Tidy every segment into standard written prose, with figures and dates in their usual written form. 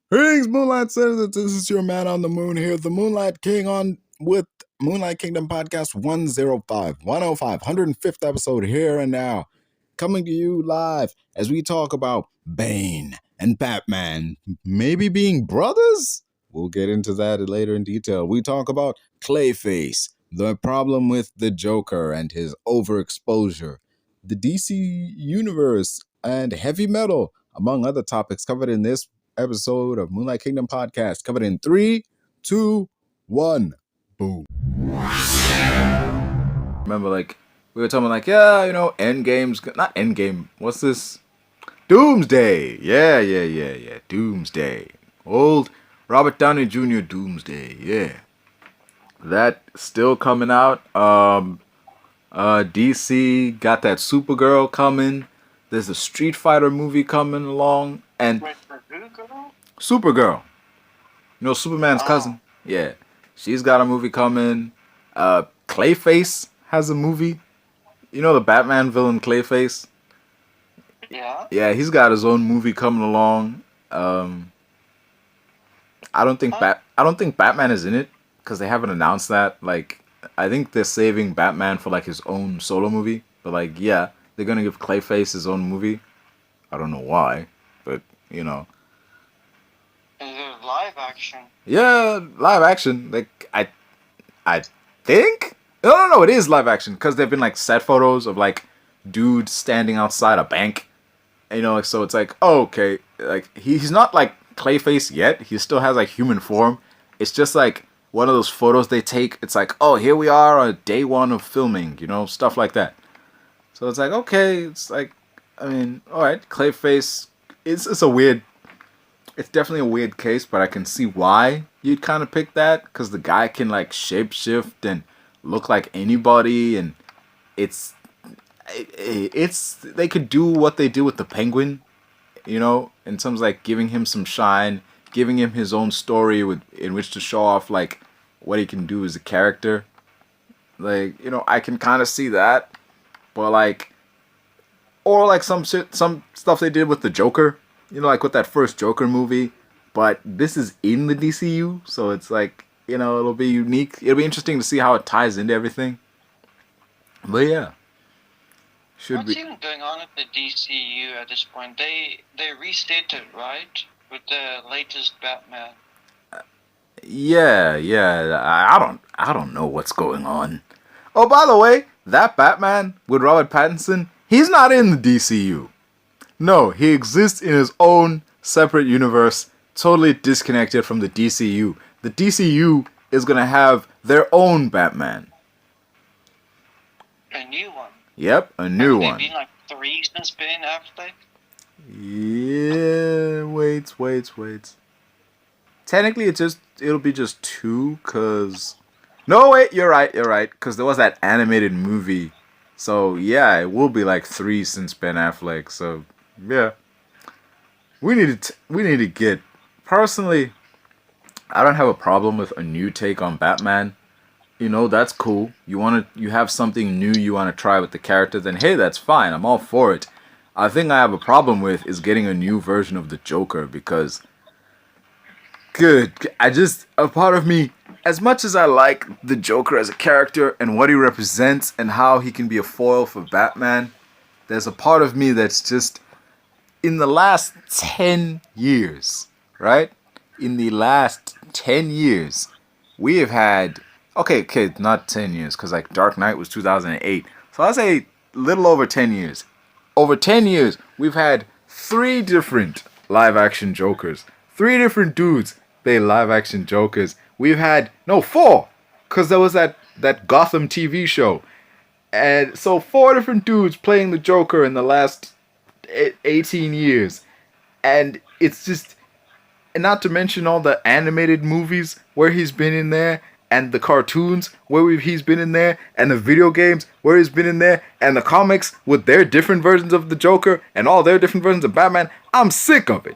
Greetings, Moonlight citizens. This is your man on the moon here, the Moonlight King, on with Moonlight Kingdom Podcast 105th episode here and now. Coming to you live as we talk about Bane and Batman maybe being brothers? We'll get into that later in detail. We talk about Clayface, the problem with the Joker and his overexposure, the DC Universe, and heavy metal, among other topics covered in this episode of Moonlight Kingdom Podcast, covered in 3, 2, 1, boom. Remember, we were talking Endgame's not Endgame. What's this? Doomsday. Yeah. Doomsday. Old Robert Downey Jr. Doomsday. Yeah, that still coming out. DC got that Supergirl coming. There's a Street Fighter movie coming along, and Supergirl. Superman's cousin. Yeah. She's got a movie coming. Clayface has a movie. The Batman villain Clayface? Yeah. Yeah, he's got his own movie coming along. I don't think Batman is in it because they haven't announced that. I think they're saving Batman for his own solo movie. But yeah, they're gonna give Clayface his own movie. I don't know why, but Is it live action? Yeah, live action. I think. No, it is live action because there've been set photos of dudes standing outside a bank. So it's oh, okay. He's not Clayface yet. He still has human form. It's just one of those photos they take. It's oh, here we are on day one of filming. Stuff like that. So it's okay. It's all right. Clayface. It's a weird. It's definitely a weird case, but I can see why you'd kind of pick that because the guy can shapeshift and look like anybody, and it's they could do what they did with the Penguin, in terms of giving him some shine, giving him his own story in which to show off what he can do as a character. I can kind of see that, but or some stuff they did with the Joker. With that first Joker movie, but this is in the DCU, so it's it'll be unique. It'll be interesting to see how it ties into everything. But yeah, What's even going on at the DCU at this point? They restated, right, with the latest Batman. Yeah. I don't know what's going on. Oh, by the way, that Batman with Robert Pattinson, he's not in the DCU. No, he exists in his own separate universe, totally disconnected from the DCU. The DCU is going to have their own Batman. A new one? Yep, a new one. They've been 3 since Ben Affleck? Yeah, wait. Technically, it'll be just 2, cause... No, wait, you're right, cause there was that animated movie. So, yeah, it will be 3 since Ben Affleck, so... Yeah, we need to get. Personally, I don't have a problem with a new take on Batman. That's cool. You have something new you want to try with the character, then hey, that's fine. I'm all for it. I think I have a problem with is getting a new version of the Joker because, a part of me, as much as I like the Joker as a character and what he represents and how he can be a foil for Batman, there's a part of me that's just. In the last 10 years, right? In the last 10 years, we have had... Okay, not 10 years, because Dark Knight was 2008. So I'll say a little over 10 years. Over 10 years, we've had 3 different live-action Jokers. 3 different dudes play live-action Jokers. We've had... No, 4! Because there was that Gotham TV show. And so 4 different dudes playing the Joker in the last... 18 years, and it's just, and not to mention all the animated movies where he's been in there, and the cartoons where he's been in there, and the video games where he's been in there, and the comics with their different versions of the Joker and all their different versions of Batman. I'm sick of it.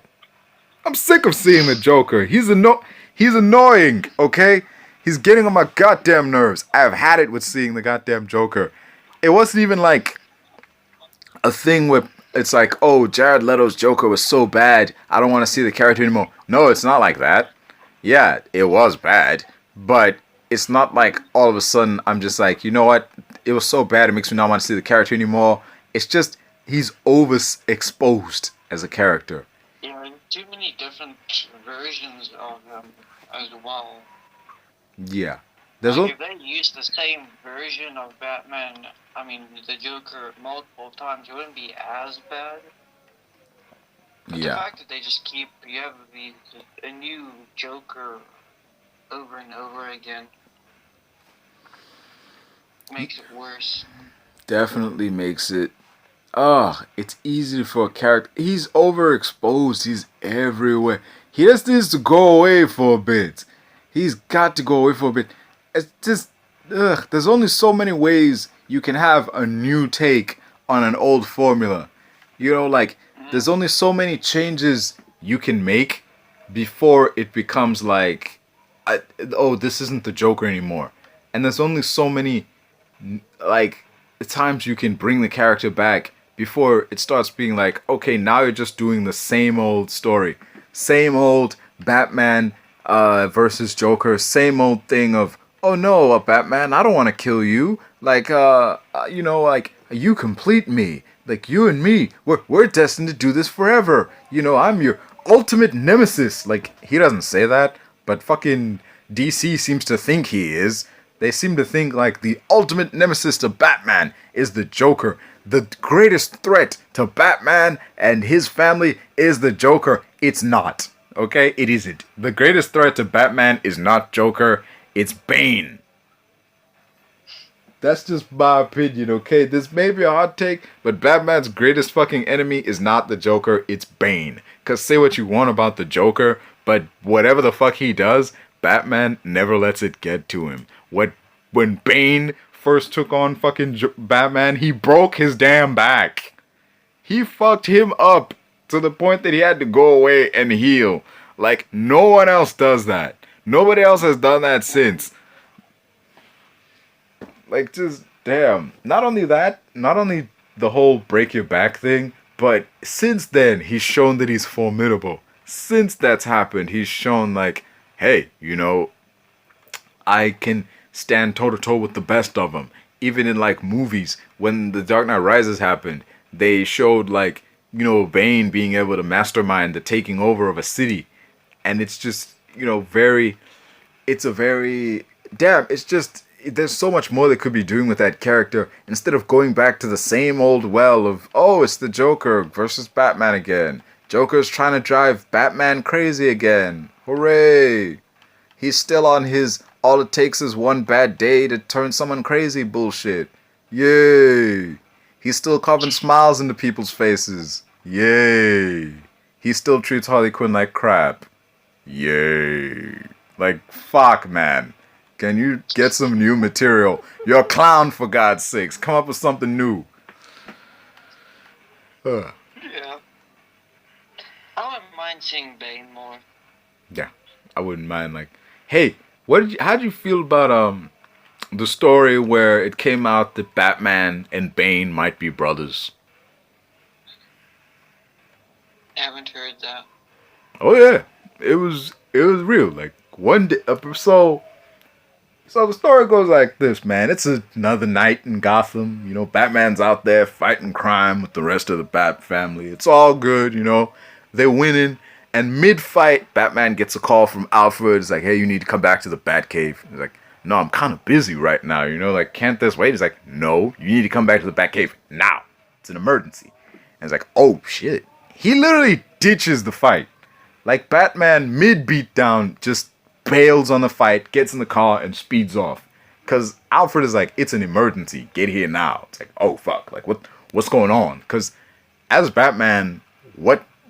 I'm sick of seeing the Joker. He's annoying, okay? He's getting on my goddamn nerves. I've had it with seeing the goddamn Joker. It wasn't even a thing where it's like, oh, Jared Leto's Joker was so bad, I don't want to see the character anymore. No, it's not like that. Yeah, it was bad, but it's not like all of a sudden I'm just like, you know what? It was so bad it makes me not want to see the character anymore. It's just he's overexposed as a character. Yeah, and too many different versions of him as well. Yeah. Like if they used the same version of Batman, I mean the Joker multiple times, it wouldn't be as bad. But the fact that they just you have a new Joker over and over again makes it worse. Definitely makes it. It's easy for a character. He's overexposed. He's everywhere. He just needs to go away for a bit. He's got to go away for a bit. It's just, there's only so many ways you can have a new take on an old formula. You know, like, there's only so many changes you can make before it becomes like, this isn't the Joker anymore. And there's only so many, like, times you can bring the character back before it starts being like, okay, now you're just doing the same old story. Same old Batman versus Joker. Same old thing of, oh no, Batman, I don't want to kill you. Like, like, you complete me. Like, you and me, we're destined to do this forever. You know, I'm your ultimate nemesis. Like, he doesn't say that, but fucking DC seems to think he is. They seem to think, like, the ultimate nemesis to Batman is the Joker. The greatest threat to Batman and his family is the Joker. It's not. Okay? It isn't. The greatest threat to Batman is not Joker. It's Bane. That's just my opinion, okay? This may be a hot take, but Batman's greatest fucking enemy is not the Joker, it's Bane. Because say what you want about the Joker, but whatever the fuck he does, Batman never lets it get to him. When Bane first took on fucking Batman, he broke his damn back. He fucked him up to the point that he had to go away and heal. Like, no one else does that. Nobody else has done that since. Like, just, damn. Not only that, not only the whole break your back thing, but since then, he's shown that he's formidable. Since that's happened, he's shown, like, hey, you know, I can stand toe-to-toe with the best of them. Even in, like, movies, when The Dark Knight Rises happened, they showed, like, you know, Bane being able to mastermind the taking over of a city. And it's just, you know, it's just, there's so much more they could be doing with that character instead of going back to the same old well of, oh, it's the Joker versus Batman again. Joker's trying to drive Batman crazy again. Hooray! He's still on his all it takes is one bad day to turn someone crazy bullshit. Yay! He's still carving smiles into people's faces. Yay! He still treats Harley Quinn like crap. Yay! Like, fuck, man. Can you get some new material? You're a clown, for God's sakes. Come up with something new. Yeah. I wouldn't mind seeing Bane more. Yeah, I wouldn't mind. Like, hey, how'd you feel about the story where it came out that Batman and Bane might be brothers? Haven't heard that. Oh yeah, it was real. Like one day, So the story goes like this, man. It's another night in Gotham. You know, Batman's out there fighting crime with the rest of the Bat family. It's all good, you know. They're winning. And mid-fight, Batman gets a call from Alfred. It's like, hey, you need to come back to the Batcave. He's like, no, I'm kind of busy right now, you know. Like, can't this wait? He's like, no, you need to come back to the Batcave now. It's an emergency. And it's like, oh, shit. He literally ditches the fight. Like, Batman, mid-beatdown, just bails on the fight, gets in the car, and speeds off. Because Alfred is like, it's an emergency. Get here now. It's like, oh, fuck. Like, what's going on? Because as Batman,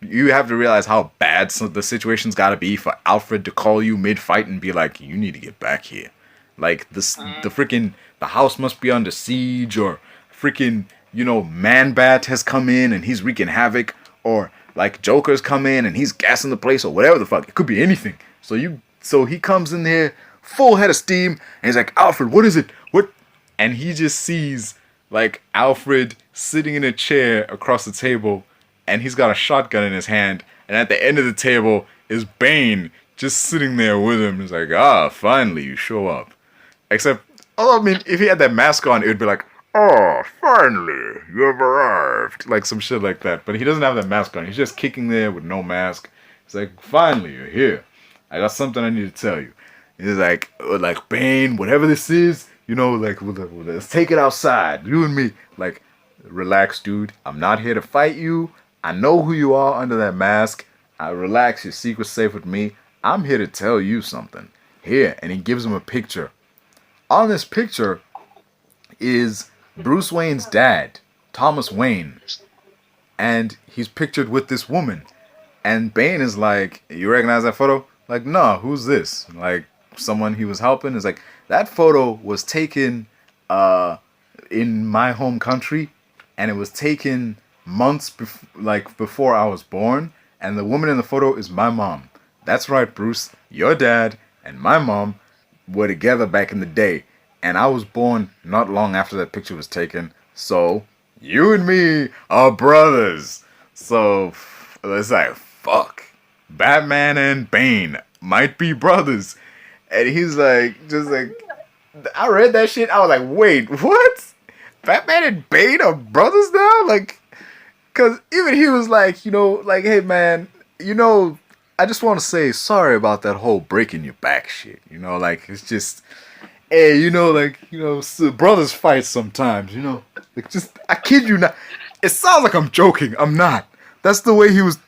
you have to realize how bad the situation's got to be for Alfred to call you mid-fight and be like, you need to get back here. Like, the house must be under siege, or freaking, you know, Man-Bat has come in and he's wreaking havoc, or, like, Joker's come in and he's gassing the place, or whatever the fuck. It could be anything. So he comes in there, full head of steam, and he's like, Alfred, what is it? What? And he just sees, like, Alfred sitting in a chair across the table, and he's got a shotgun in his hand, and at the end of the table is Bane just sitting there with him. He's like, finally you show up. Except, I mean, if he had that mask on, it would be like, oh, finally, you have arrived. Like some shit like that. But he doesn't have that mask on. He's just kicking there with no mask. He's like, finally, you're here. I got something I need to tell you. He's like Bane, whatever this is, you know, like, let's take it outside. You and me. Like, relax, dude. I'm not here to fight you. I know who you are under that mask. Relax, your secret's safe with me. I'm here to tell you something. Here. And he gives him a picture. On this picture is Bruce Wayne's dad, Thomas Wayne, and he's pictured with this woman. And Bane is like, you recognize that photo? Like, no, who's this? Like, someone he was helping is like, that photo was taken in my home country, and it was taken months before I was born, and the woman in the photo is my mom. That's right, Bruce, your dad and my mom were together back in the day. And I was born not long after that picture was taken. So, you and me are brothers. So, it's like, fuck. Batman and Bane might be brothers. And he's like, just like, I read that shit. I was like, wait, what? Batman and Bane are brothers now? Like, because even he was like, you know, like, hey, man, you know, I just want to say sorry about that whole breaking your back shit. You know, like, it's just... Hey, you know, like, you know, so brothers fight sometimes, you know. Like, just, I kid you not. It sounds like I'm joking. I'm not. That's the way he was,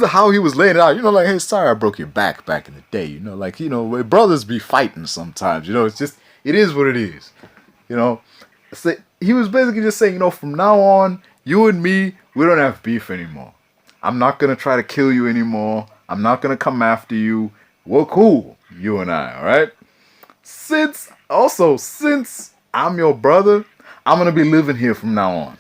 how he was laying it out. You know, like, hey, sorry I broke your back in the day, you know. Like, you know, brothers be fighting sometimes, you know. It's just, it is what it is, you know. So he was basically just saying, you know, from now on, you and me, we don't have beef anymore. I'm not going to try to kill you anymore. I'm not going to come after you. We're cool, you and I, all right? Since I'm your brother, I'm going to be living here from now on.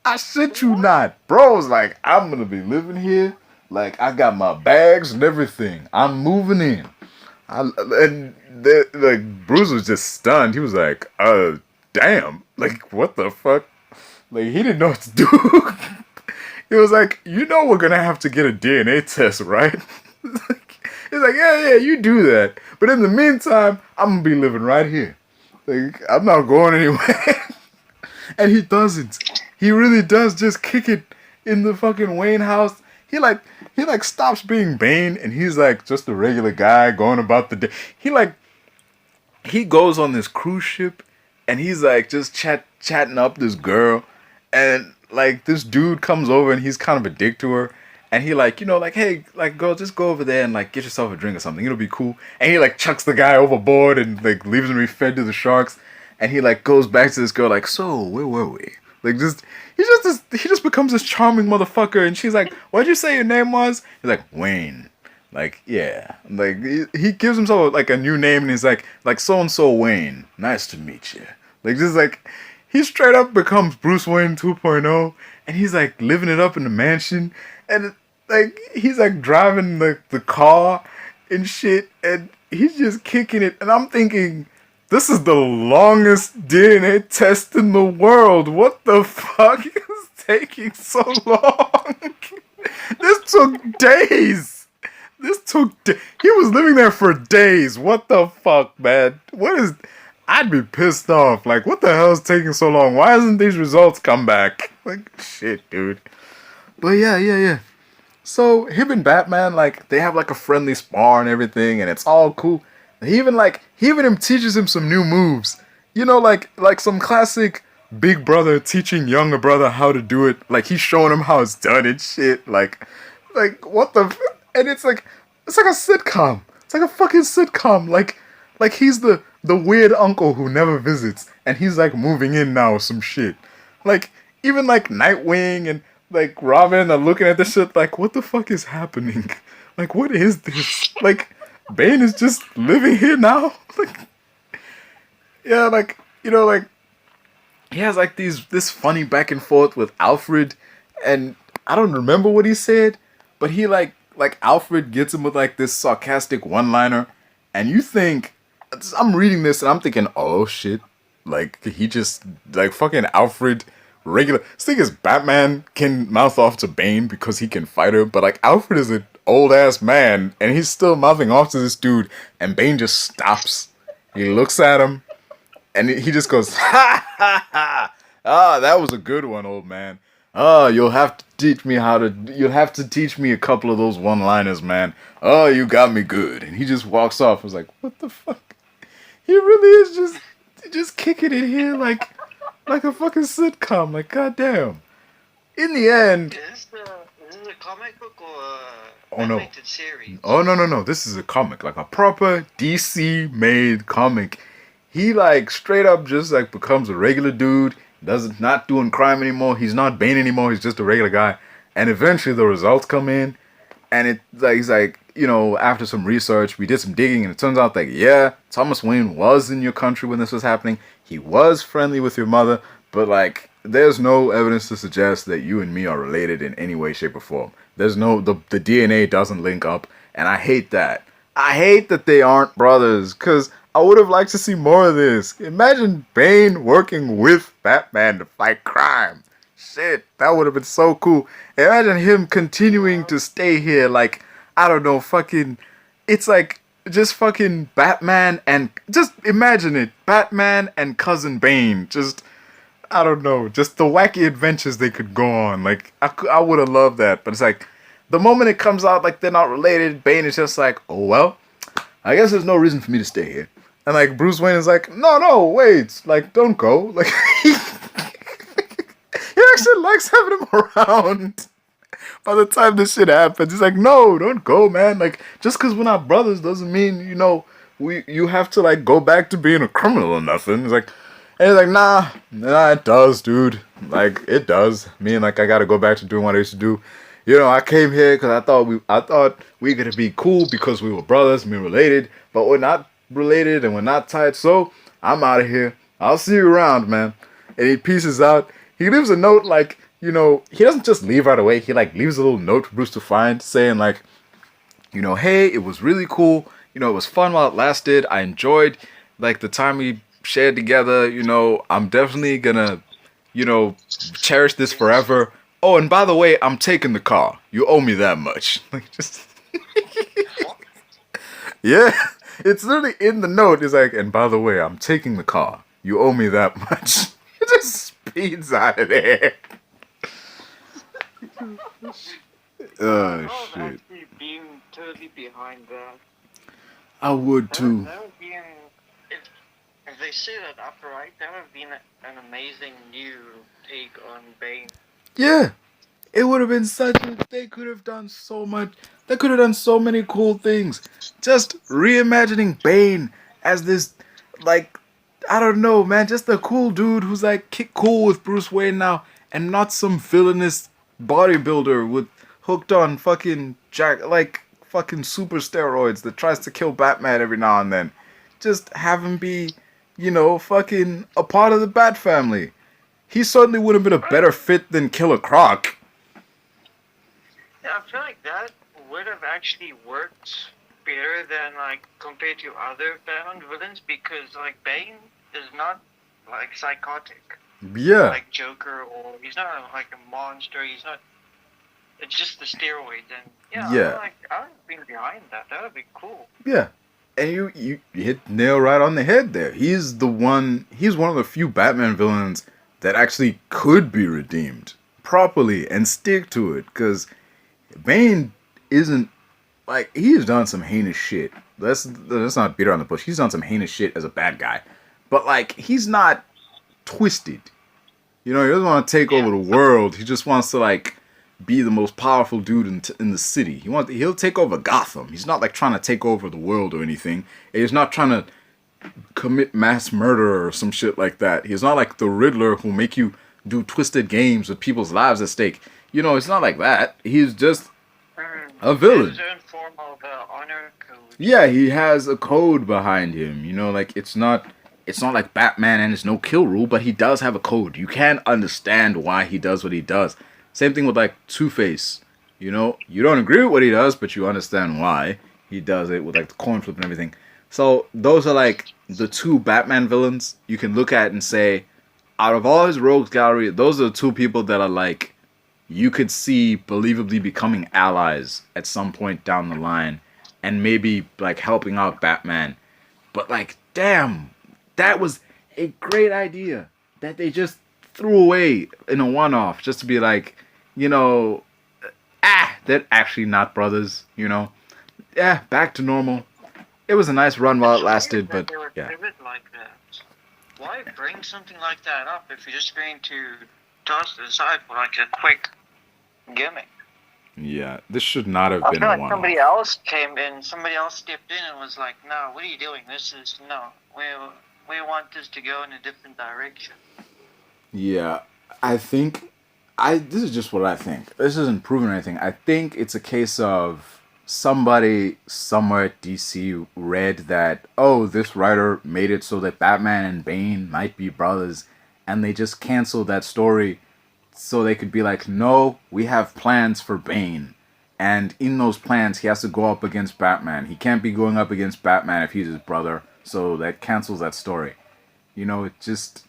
I shit you not. Bro was like, I'm going to be living here. Like, I got my bags and everything. I'm moving in. Like, Bruce was just stunned. He was like, damn. Like, what the fuck? Like, he didn't know what to do. He was like, you know we're going to have to get a DNA test, right? He's like, yeah, you do that. But in the meantime, I'm going to be living right here. Like, I'm not going anywhere. And he doesn't. He really does just kick it in the fucking Wayne house. He stops being Bane, and he's like just a regular guy going about the day. He goes on this cruise ship, and he's like just chatting up this girl. And like this dude comes over, and he's kind of a dick to her. And he like, you know, like, hey, like, girl, just go over there and like get yourself a drink or something. It'll be cool. And he like chucks the guy overboard and like leaves him to be fed to the sharks. And he like goes back to this girl like, so where were we? Like he just becomes this charming motherfucker. And she's like, what'd you say your name was? He's like, Wayne. Like, yeah. Like he gives himself like a new name, and he's like so and so Wayne. Nice to meet you. Like just like he straight up becomes Bruce Wayne 2.0, and he's like living it up in the mansion. And like, he's like driving the car and shit, and he's just kicking it. And I'm thinking, this is the longest DNA test in the world. What the fuck is taking so long? This took days. He was living there for days. What the fuck, man? I'd be pissed off. Like, what the hell is taking so long? Why hasn't these results come back? Like, shit, dude. But yeah. So him and Batman, like, they have like a friendly spar and everything, and it's all cool. He even teaches him some new moves. You know, like some classic big brother teaching younger brother how to do it. Like, he's showing him how it's done and shit. Like what the? And it's like a sitcom. It's like a fucking sitcom. Like he's the weird uncle who never visits, and he's like moving in now or some shit. Like, even like Nightwing and like Robin are looking at this shit like, what the fuck is happening? Like, what is this? Like, Bane is just living here now? Like, yeah, like, you know, like, he has like this funny back and forth with Alfred, and I don't remember what he said, but he like Alfred gets him with like this sarcastic one-liner, and you think, I'm reading this and I'm thinking, oh shit, Like, he just, like, fucking Alfred, regular. This thing is, Batman can mouth off to Bane because he can fight her, but, like, Alfred is an old-ass man, and he's still mouthing off to this dude, and Bane just stops. He looks at him, and he just goes, ha, ha, ha. Ah, that was a good one, old man. Oh, you'll have to teach me a couple of those one-liners, man. Oh, you got me good. And he just walks off. I was like, what the fuck? He really is just kicking it here like a fucking sitcom. Like, goddamn. In the end... Is this a comic book or an animated series? Oh, no. This is a comic. Like, a proper DC-made comic. He, like, straight up just, like, becomes a regular dude. Not doing crime anymore. He's not Bane anymore. He's just a regular guy. And eventually the results come in. And he's like, you know, after some research, we did some digging. And it turns out, like, yeah, Thomas Wayne was in your country when this was happening. He was friendly with your mother. But, like, there's no evidence to suggest that you and me are related in any way, shape, or form. There's no, the DNA doesn't link up. And I hate that. I hate that they aren't brothers. Because I would have liked to see more of this. Imagine Bane working with Batman to fight crime. Shit, that would have been so cool. Imagine him continuing to stay here like, I don't know, fucking... It's like, just fucking Batman and... Just imagine it. Batman and Cousin Bane. Just, I don't know. Just the wacky adventures they could go on. Like, I would have loved that. But it's like, the moment it comes out like they're not related, Bane is just like, oh well, I guess there's no reason for me to stay here. And, like, Bruce Wayne is like, no, wait. Like, don't go. Like, he actually likes having him around. By the time this shit happens, he's like, no, don't go, man. Like, just because we're not brothers doesn't mean, you know, you have to, like, go back to being a criminal or nothing. He's like, nah, it does, dude. Like, it does. Me and, like, I got to go back to doing what I used to do. You know, I came here because I thought we could be cool because we were brothers and we were related, but we're not related and we're not tight, so I'm out of here. I'll see you around, man. And he pieces out. He leaves a note, like, you know, he doesn't just leave right away. He, like, leaves a little note for Bruce to find saying, like, you know, hey, it was really cool. You know, it was fun while it lasted. I enjoyed, like, the time we shared together. You know, I'm definitely gonna, you know, cherish this forever. Oh, and by the way, I'm taking the car. You owe me that much. Like, just... Yeah. It's literally in the note. It's like, and by the way, I'm taking the car. You owe me that much. It just speeds out of there. Oh, shit. Actually being totally behind that. I would too. That would be if they set it up right, that would have been an amazing new take on Bane. Yeah. It would have been they could have done so much. They could have done so many cool things. Just reimagining Bane as this, like, I don't know, man, just a cool dude who's like cool with Bruce Wayne now, and not some villainous bodybuilder with hooked on fucking fucking super steroids that tries to kill Batman every now and then. Just have him be, you know, fucking a part of the Bat family. He certainly would have been a better fit than Killer Croc. Yeah, I feel like that would have actually worked better than, like, compared to other Batman villains, because, like, Bane is not, like, psychotic. Yeah. Like Joker, or he's not, like, a monster, he's not... It's just the steroids, and, yeah. I would have been behind that. That would be cool. Yeah. And you hit the nail right on the head there. He's one of the few Batman villains that actually could be redeemed properly and stick to it, because Bane isn't, like, he's done some heinous shit. Let's not beat around the bush. He's done some heinous shit as a bad guy. But, like, he's not twisted. You know, he doesn't want to take over the world. He just wants to, like, be the most powerful dude in the city. He'll take over Gotham. He's not, like, trying to take over the world or anything. He's not trying to commit mass murder or some shit like that. He's not like the Riddler who'll make you do twisted games with people's lives at stake. You know, it's not like that. He's just a villain. His own form of honor code. Yeah, he has a code behind him. You know, like, it's not like Batman and his no-kill rule, but he does have a code. You can understand why he does what he does. Same thing with, like, Two-Face. You know, you don't agree with what he does, but you understand why he does it with, like, the coin flip and everything. So those are like the two Batman villains you can look at and say, out of all his rogues gallery, those are the two people that are like you could see believably becoming allies at some point down the line and maybe like helping out Batman. But like, damn, that was a great idea that they just threw away in a one-off just to be like, you know, they're actually not brothers, you know. Yeah, back to normal. It was a nice run while it lasted, but they would yeah. pivot like that. Why bring something like that up if you're just going to toss it aside for like a quick gimmick? Yeah, this should not have I been feel a like one-off. somebody else came in, somebody else stepped in and was like, "No, what are you doing? This is no. We want this to go in a different direction." Yeah, I think this is just what I think. This isn't proving anything. I think it's a case of somebody somewhere at DC read that, oh, this writer made it so that Batman and Bane might be brothers, and they just canceled that story so they could be like, no, we have plans for Bane. And in those plans, he has to go up against Batman. He can't be going up against Batman if he's his brother, so that cancels that story. You know, it just...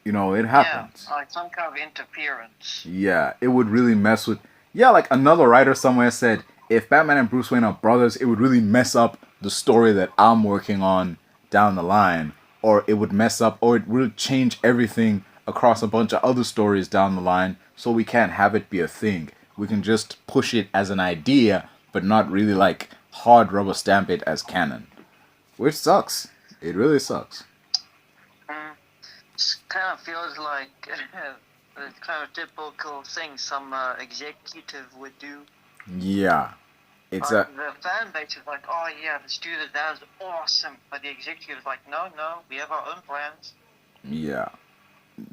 You know, it happens. Yeah, like some kind of interference. Yeah, it would really mess with... Yeah, like another writer somewhere said, if Batman and Bruce Wayne are brothers, it would really mess up the story that I'm working on down the line. Or it would mess up, or it would change everything across a bunch of other stories down the line, so we can't have it be a thing. We can just push it as an idea, but not really like hard rubber stamp it as canon. Which sucks. It really sucks. It kind of feels like the kind of typical thing some executive would do. Yeah. It's the fan base is like, oh yeah, let's do that. That is awesome. But the executive is like, no, we have our own plans. Yeah.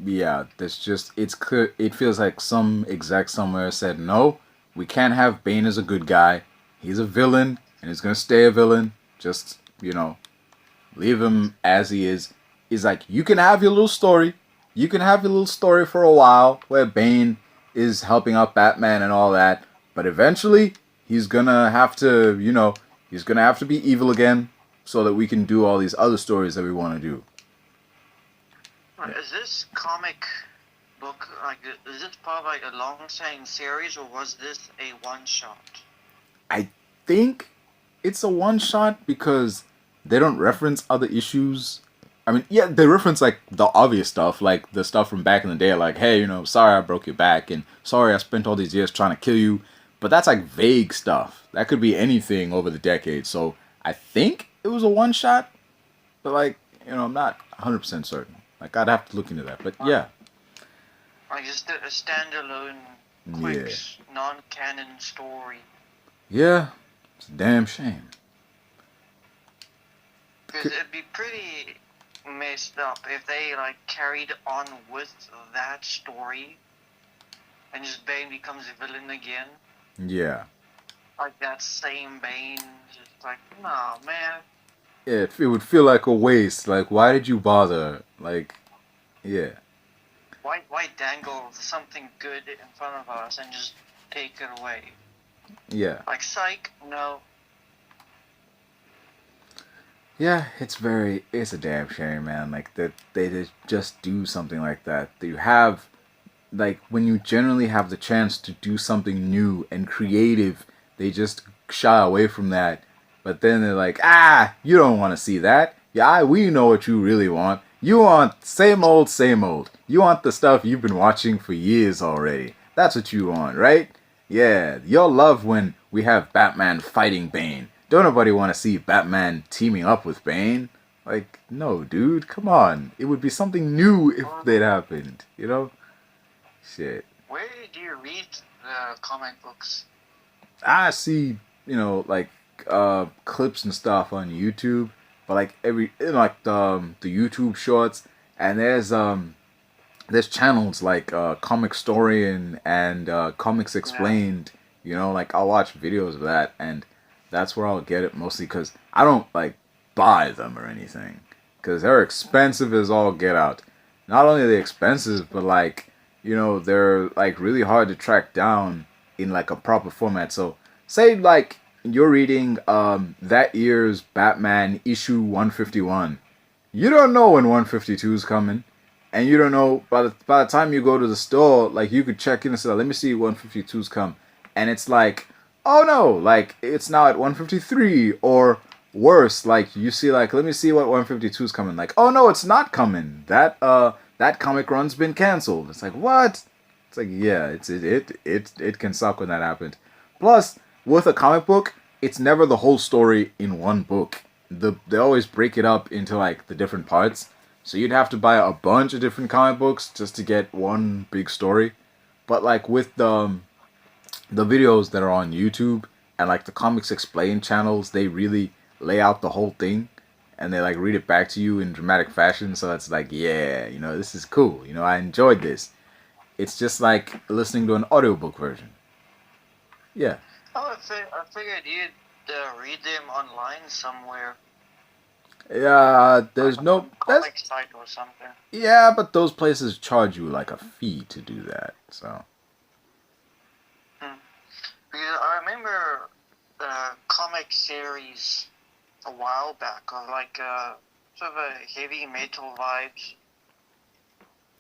Yeah, that's just, it's clear. It feels like some exec somewhere said, no, we can't have Bane as a good guy. He's a villain, and he's going to stay a villain. Just, you know, leave him as he is. He's like, you can have your little story. You can have your little story for a while where Bane is helping out Batman and all that. But eventually, he's going to have to, you know, he's going to have to be evil again so that we can do all these other stories that we want to do. Is this comic book, like, is this part of like a long-standing series, or was this a one-shot? I think it's a one-shot because they don't reference other issues. I mean, yeah, they reference, like, the obvious stuff, like the stuff from back in the day, like, hey, you know, sorry I broke your back, and sorry I spent all these years trying to kill you. But that's, like, vague stuff. That could be anything over the decades. So I think it was a one-shot, but, like, you know, I'm not 100% certain. Like, I'd have to look into that, but yeah. Like, just a standalone, quick, non-canon story. Yeah, it's a damn shame. Because it'd be pretty messed up if they, like, carried on with that story and just Bane becomes a villain again. Yeah. Like, that same Bane, just like, nah, man. Yeah, it would feel like a waste. Like, why did you bother? Like, yeah. Why dangle something good in front of us and just take it away? Yeah. Like, psych, no. Yeah, it's a damn shame, man. Like, that they just do something like that. You have, like, when you generally have the chance to do something new and creative, they just shy away from that. But then they're like, you don't want to see that. Yeah, we know what you really want. You want same old, same old. You want the stuff you've been watching for years already. That's what you want, right? Yeah, you'll love when we have Batman fighting Bane. Don't nobody want to see Batman teaming up with Bane. Like, no, dude, come on. It would be something new if that happened, you know? Shit. Where do you read the comic books? I see, you know, like, clips and stuff on YouTube, but like the YouTube shorts, and there's channels like Comicstorian and Comics Explained. You know, like I'll watch videos of that, and that's where I'll get it mostly because I don't like buy them or anything because they're expensive as all get out. Not only are they expensive, but like, you know, they're like really hard to track down in like a proper format. So say like, you're reading that year's Batman issue 151. You don't know when 152 is coming, and you don't know by the time you go to the store, like you could check in and say, "Let me see 152's come," and it's like, "Oh no, like it's now at 153," or worse, like you see, like, "Let me see what 152's coming," like, "Oh no, it's not coming. That comic run's been canceled." It's like, what? It's like, yeah, it can suck when that happens. Plus, with a comic book, it's never the whole story in one book. They always break it up into like the different parts. So you'd have to buy a bunch of different comic books just to get one big story. But like with the videos that are on YouTube and like the Comics Explained channels, they really lay out the whole thing and they like read it back to you in dramatic fashion. So it's like, yeah, this is cool. I enjoyed this. It's just like listening to an audiobook version. Yeah. Oh, I figured you'd read them online somewhere. Yeah, there's no comic site or something. Yeah, but those places charge you like a fee to do that. So. Because I remember a comic series a while back of like sort of a heavy metal vibes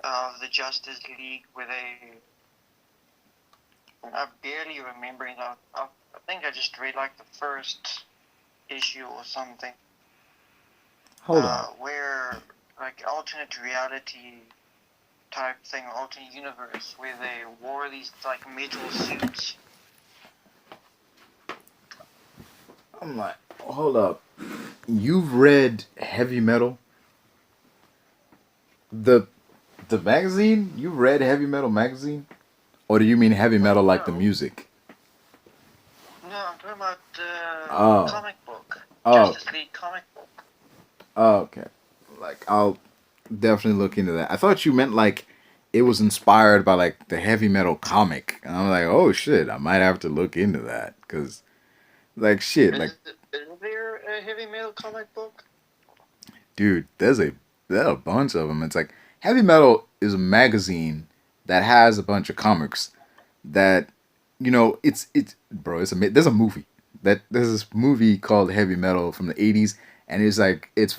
of the Justice League, where I'm barely remembering that. I think I just read like the first issue or something. Hold on. Where like alternate reality type thing, alternate universe, where they wore these like metal suits. I'm like, hold up. You've read Heavy Metal? The magazine? You read Heavy Metal magazine? Or do you mean Heavy Metal like the music? No, I'm talking about the comic book. Oh. Justice League comic book. Oh, okay. Like, I'll definitely look into that. I thought you meant like it was inspired by like the Heavy Metal comic. And I'm like, oh shit, I might have to look into that. Because, like, shit. Is there a Heavy Metal comic book? Dude, there's a bunch of them. It's like, Heavy Metal is a magazine that has a bunch of comics that, there's a movie. There's this movie called Heavy Metal from the 80s, and it's like, it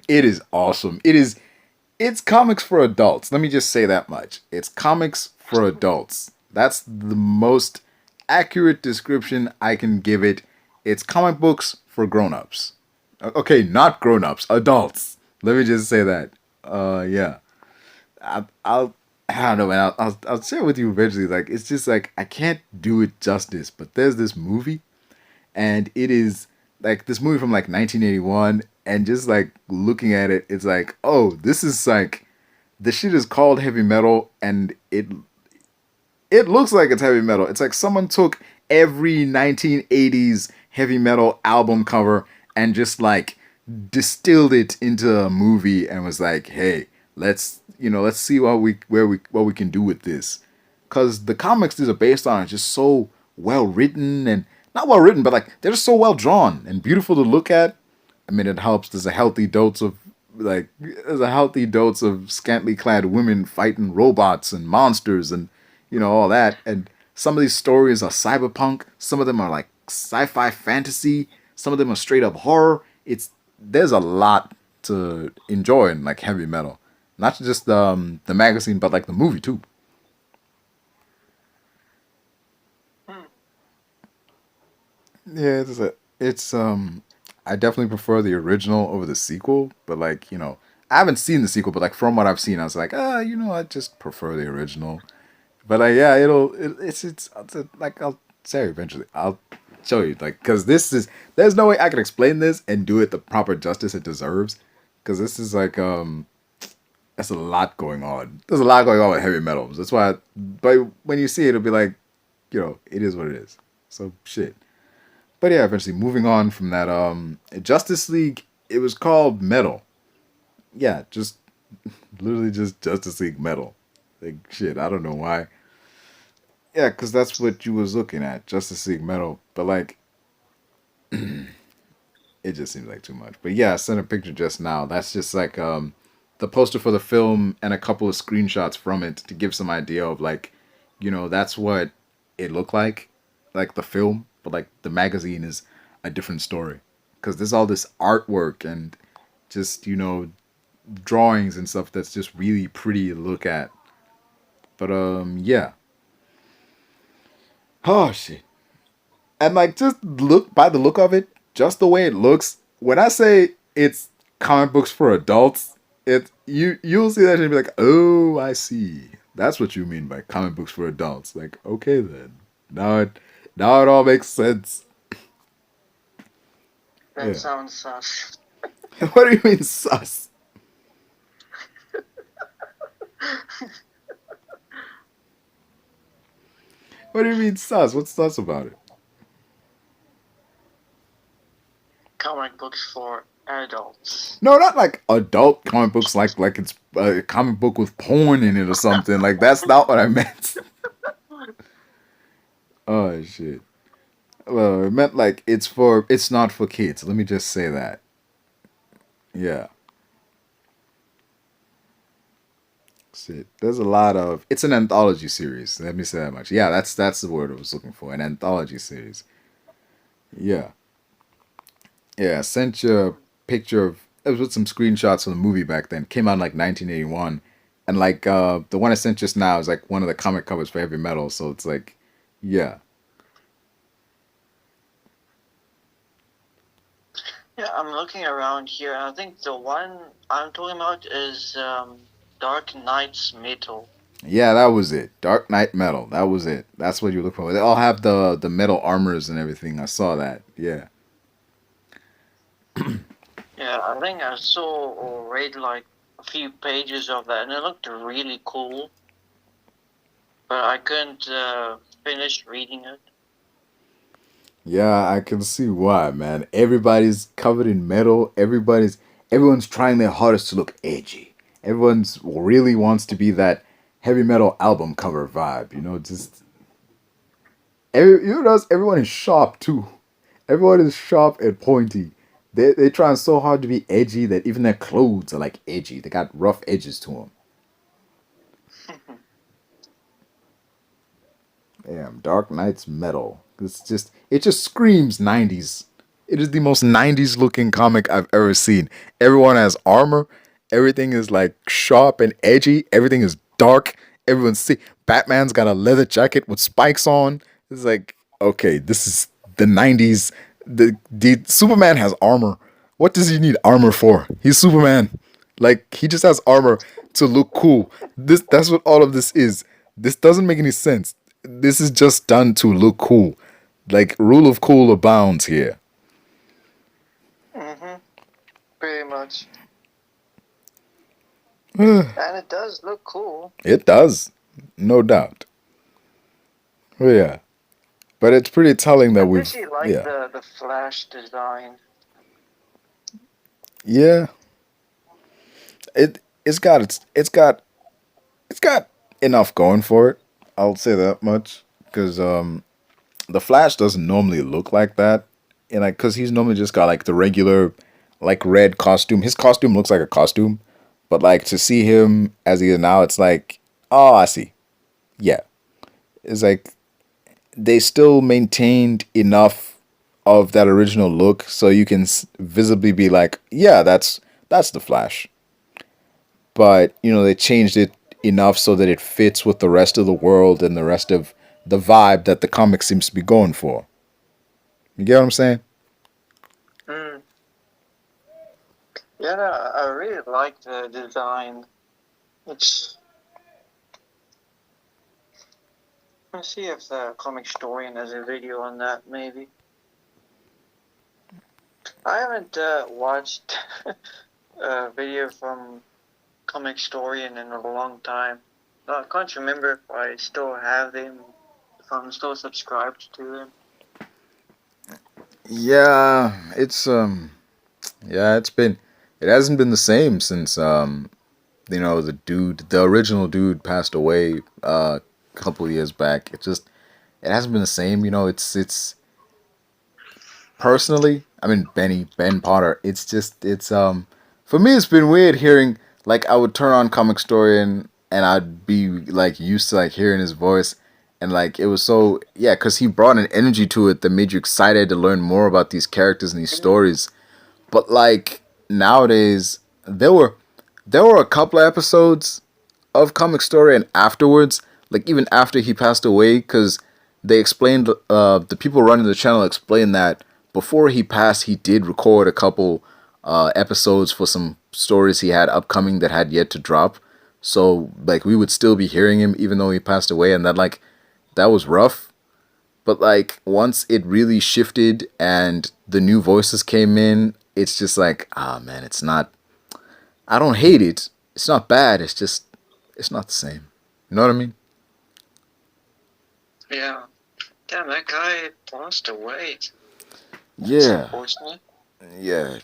is awesome. It's comics for adults. Let me just say that much. It's comics for adults. That's the most accurate description I can give it. It's comic books for grown-ups. Okay, not grown-ups, adults. Let me just say that. Yeah. I don't know, man. I'll share it with you eventually. Like, it's just like, I can't do it justice, but there's this movie, and it is like this movie from like 1981, and just like looking at it, it's like, oh, this is like, the shit is called Heavy Metal, and it looks like it's heavy metal. It's like someone took every 1980s heavy metal album cover and just like distilled it into a movie and was like, hey, let's see what we can do with this. Cause the comics these are based on are just so well written, and not well written, but like they're just so well drawn and beautiful to look at. I mean, it helps. There's a healthy dose of scantily clad women fighting robots and monsters and all that. And some of these stories are cyberpunk. Some of them are like sci-fi fantasy. Some of them are straight up horror. There's a lot to enjoy in like Heavy Metal, not just the magazine, but like the movie too. Yeah, I definitely prefer the original over the sequel, but like, I haven't seen the sequel, but like from what I've seen, I was like, I just prefer the original. But like, yeah, it's like, I'll say eventually. I'll show you, like, because there's no way I can explain this and do it the proper justice it deserves, because this is like, that's a lot going on. There's a lot going on with Heavy Metals. That's why, but when you see it, it'll be like, it is what it is. So shit. But yeah, eventually moving on from that, Justice League, it was called Metal. Yeah, just literally just Justice League Metal. Like, shit, I don't know why. Yeah, because that's what you was looking at, Justice League Metal. But like, it just seems like too much. But yeah, I sent a picture just now. That's just like the poster for the film and a couple of screenshots from it to give some idea of like, that's what it looked like the film. But like the magazine is a different story. Because there's all this artwork and just, drawings and stuff that's just really pretty to look at. But, yeah. Oh, shit. And, like, just look, by the look of it, just the way it looks, when I say it's comic books for adults, you'll see that and be like, oh, I see. That's what you mean by comic books for adults. Like, okay then. Now it all makes sense. That sounds sus. What do you mean sus? What do you mean sus? What's sus about it? Comic books for adults. No, not like adult comic books, like it's a comic book with porn in it or something. Like that's not what I meant. Oh shit. Well, it meant like it's not for kids. Let me just say that. Yeah. Shit. There's a lot of. It's an anthology series. Let me say that much. Yeah, that's the word I was looking for. An anthology series. Yeah. Yeah. I sent you a picture of. It was with some screenshots from the movie back then. Came out in like 1981, and like the one I sent just now is like one of the comic covers for Heavy Metal. So it's like, yeah. Yeah, I'm looking around here. I think the one I'm talking about is Dark Knight's Metal. Yeah, that was it. Dark Knight Metal. That was it. That's what you look for. They all have the metal armors and everything. I saw that. Yeah. Yeah, I think I saw or read like a few pages of that, and it looked really cool. But I couldn't finish reading it. Yeah, I can see why, man. Everybody's covered in metal. Everyone's trying their hardest to look edgy. Everyone's really wants to be that heavy metal album cover vibe. Just everyone is sharp too. Everyone is sharp and pointy. They trying so hard to be edgy that even their clothes are like edgy. They got rough edges to them. Damn, Dark Knight's Metal. It just screams 90s. It is the most 90s looking comic I've ever seen. Everyone has armor. Everything is like sharp and edgy. Everything is dark. Everyone's see Batman's got a leather jacket with spikes on. It's like, okay, this is the 90s. The Superman has armor. What does he need armor for? He's Superman. Like he just has armor to look cool. That's what all of this is. This doesn't make any sense. This is just done to look cool. Like rule of cool abounds here. Mm-hmm. Pretty much. And it does look cool. It does, no doubt. Oh, yeah, but it's pretty telling that I we've. actually like the Flash design. Yeah, it's got enough going for it. I'll say that much because the Flash doesn't normally look like that, and like because he's normally just got like the regular like red costume. His costume looks like a costume, but like to see him as he is now, it's like, oh, I see. Yeah, it's like they still maintained enough of that original look so you can visibly be like, yeah, that's the Flash. But they changed it enough so that it fits with the rest of the world and the rest of the vibe that the comic seems to be going for. You get what I'm saying? Mm. Yeah, no, I really like the design. It's. Let's see if the Comicstorian has a video on that, maybe. I haven't watched a video from Comicstorian in a long time. I can't remember if I still have them, if I'm still subscribed to them. Yeah, it hasn't been the same since the original dude passed away a couple years back. It hasn't been the same. It's personally, I mean Ben Potter. It's for me it's been weird hearing like I would turn on Comicstorian and I'd be like used to like hearing his voice And like it was so yeah, because he brought an energy to it that made you excited to learn more about these characters and these stories. But like nowadays, there were a couple of episodes of Comic Story and afterwards, like even after he passed away, because they explained the people running the channel explained that before he passed, he did record a couple episodes for some stories he had upcoming that had yet to drop. So like we would still be hearing him even though he passed away, and that was rough. But like once it really shifted and the new voices came in, it's just like, ah man, it's not. I don't hate it. It's not bad. It's just it's not the same. You know what I mean? Yeah. Damn, that guy passed away. Yeah. Unfortunately. Yeah.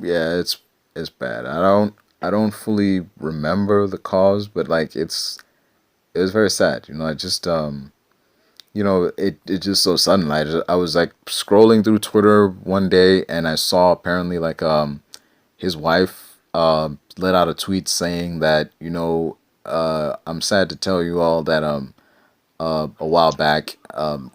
Yeah, it's bad. I don't fully remember the cause, but like it was very sad. You know, I just it just so sudden. I was like scrolling through Twitter one day and I saw apparently like his wife let out a tweet saying that I'm sad to tell you all that a while back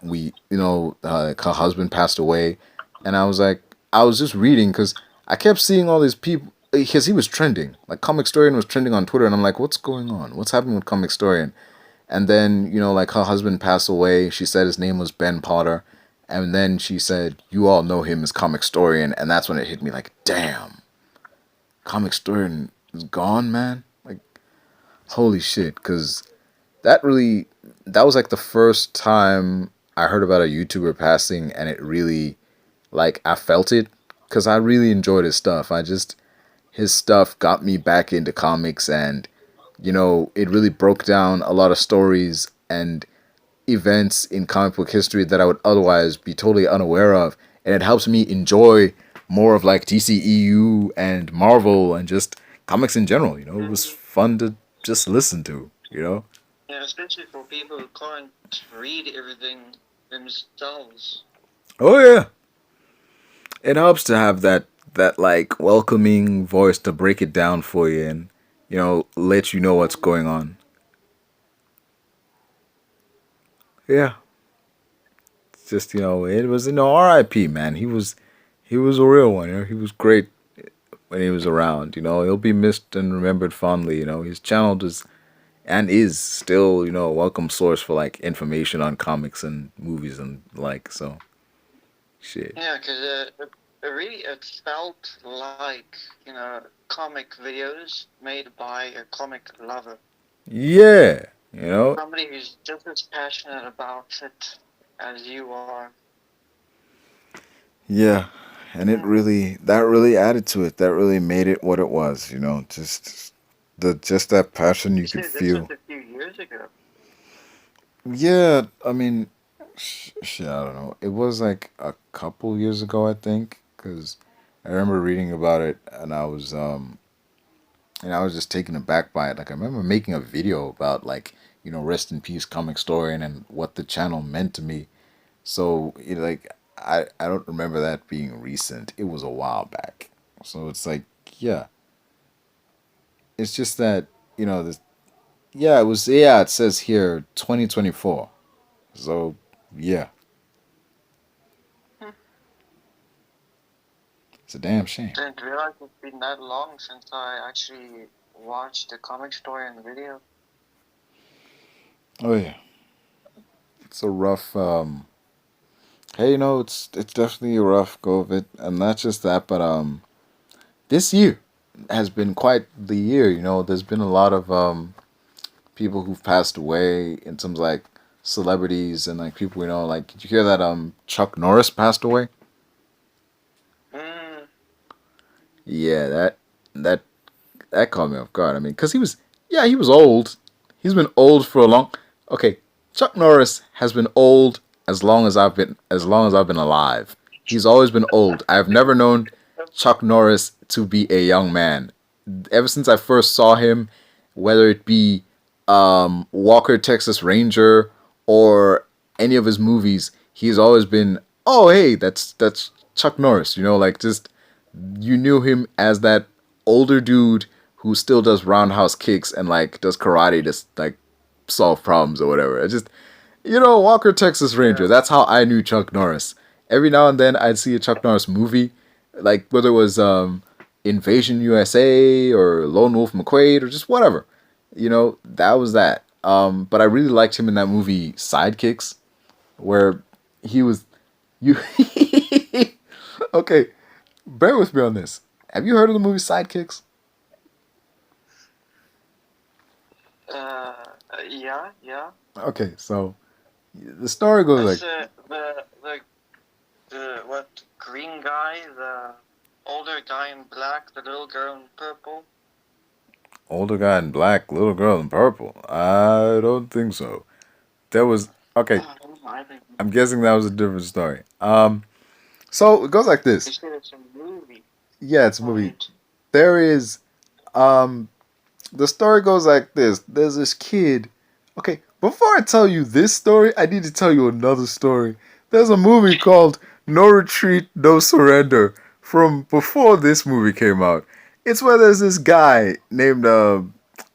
we her husband passed away, and I was just reading because I kept seeing all these people because he was trending, like Comicstorian was trending on Twitter, and I'm like, what's going on, what's happening with Comicstorian? And then like her husband passed away. She said his name was Ben Potter, and then she said you all know him as Comicstorian, and that's when it hit me like, damn, Comicstorian is gone, man. Like holy shit, because that was like the first time I heard about a YouTuber passing, and it really, like, I felt it because I really enjoyed his stuff. His stuff got me back into comics, and it really broke down a lot of stories and events in comic book history that I would otherwise be totally unaware of, and it helps me enjoy more of like DCEU and Marvel and just comics in general. It was fun to just listen to. Yeah, especially for people who can't read everything themselves. Oh yeah, it helps to have that like welcoming voice to break it down for you and let you know what's going on. Yeah, it's just it was R.I.P. man. He was a real one. He was great when he was around. He'll be missed and remembered fondly. His channel does and is still a welcome source for like information on comics and movies and like so. Shit. Yeah, because it felt like comic videos made by a comic lover. Yeah, somebody who's just as passionate about it as you are. Yeah, and that really added to it. That really made it what it was. Just that passion you could This was feel. a few years ago. Yeah, I mean, shit, I don't know. It was like a couple years ago, I think, because I remember reading about it, and I was just taken aback by it. Like I remember making a video about like rest in peace comic story and what the channel meant to me. So like I don't remember that being recent. It was a while back. So it's like yeah, it's just that this yeah it was yeah it says here 2024. So yeah, it's a damn shame. Didn't realize it's been that long since I actually watched the Comicstorian video. Oh yeah, it's a rough. Hey, it's definitely a rough go of it, and not just that, but this year has been quite the year. There's been a lot of people who've passed away in terms of, like celebrities and like people like. Did you hear that Chuck Norris passed away? Mm. Yeah, that that caught me off guard. I mean, because he was old. He's been old for a long. Okay, Chuck Norris has been old as long as I've been alive. He's always been old. I've never known Chuck Norris to be a young man. Ever since I first saw him, whether it be Walker Texas Ranger or any of his movies, he's always been, oh hey, that's Chuck Norris. Like just you knew him as that older dude who still does roundhouse kicks and like does karate, just like solve problems or whatever. I just, Walker Texas Ranger. That's how I knew Chuck Norris. Every now and then I'd see a Chuck Norris movie, like whether it was Invasion USA or Lone Wolf McQuade or just whatever. That was that. But I really liked him in that movie Sidekicks, where he was you. Okay, bear with me on this. Have you heard of the movie Sidekicks? Yeah. Okay, so the story goes That's, the what green guy, the older guy in black, the little girl in purple. older guy in black, little girl in purple. I don't think so. There was okay. I'm guessing that was a different story. So it goes like You this. said it's a movie. Yeah, it's a movie. Right. There is, um, the story goes like this. There's this kid. Okay, before I tell you this story, I need to tell you another story. There's a movie called No Retreat, No Surrender from before this movie came out. It's where there's this guy named, I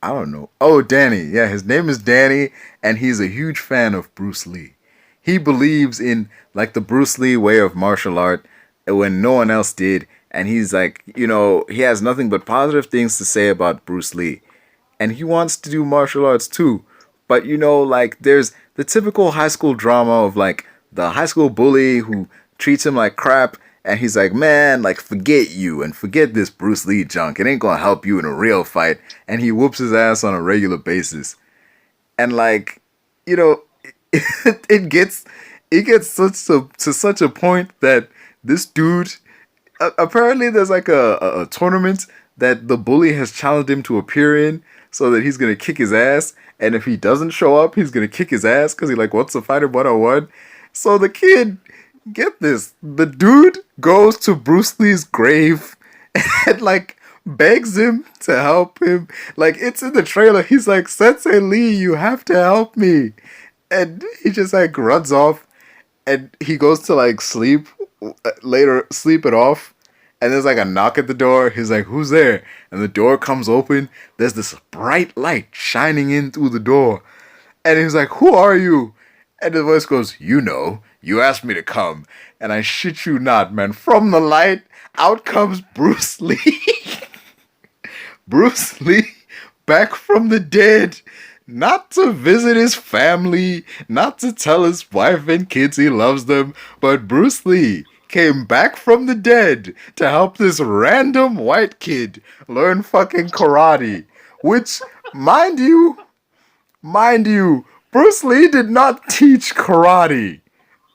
don't know. Oh, Danny. Yeah, his name is Danny, and he's a huge fan of Bruce Lee. He believes in, like, the Bruce Lee way of martial art when no one else did. And he's like, he has nothing but positive things to say about Bruce Lee. And he wants to do martial arts too. But like there's the typical high school drama of like the high school bully who treats him like crap, and he's like, man, like forget you and forget this Bruce Lee junk. It ain't gonna help you in a real fight. And he whoops his ass on a regular basis. And like, it gets to such a point that this dude apparently there's like a tournament that the bully has challenged him to appear in so that he's gonna kick his ass, and if he doesn't show up he's gonna kick his ass because he like wants to fight him 1-on-1. So the kid, get this, the dude goes to Bruce Lee's grave and like begs him to help him. Like it's in the trailer, he's like, Sensei Lee, you have to help me. And he just like runs off, and he goes to like sleep sleep it off, and there's like a knock at the door. He's like, who's there? And the door comes open. There's this bright light shining in through the door, and he's like, who are you? And the voice goes, you asked me to come. And I shit you not, man, from the light out comes Bruce Lee. Bruce Lee back from the dead, not to visit his family, not to tell his wife and kids he loves them, but Bruce Lee came back from the dead to help this random white kid learn fucking karate. Which, mind you, Bruce Lee did not teach karate.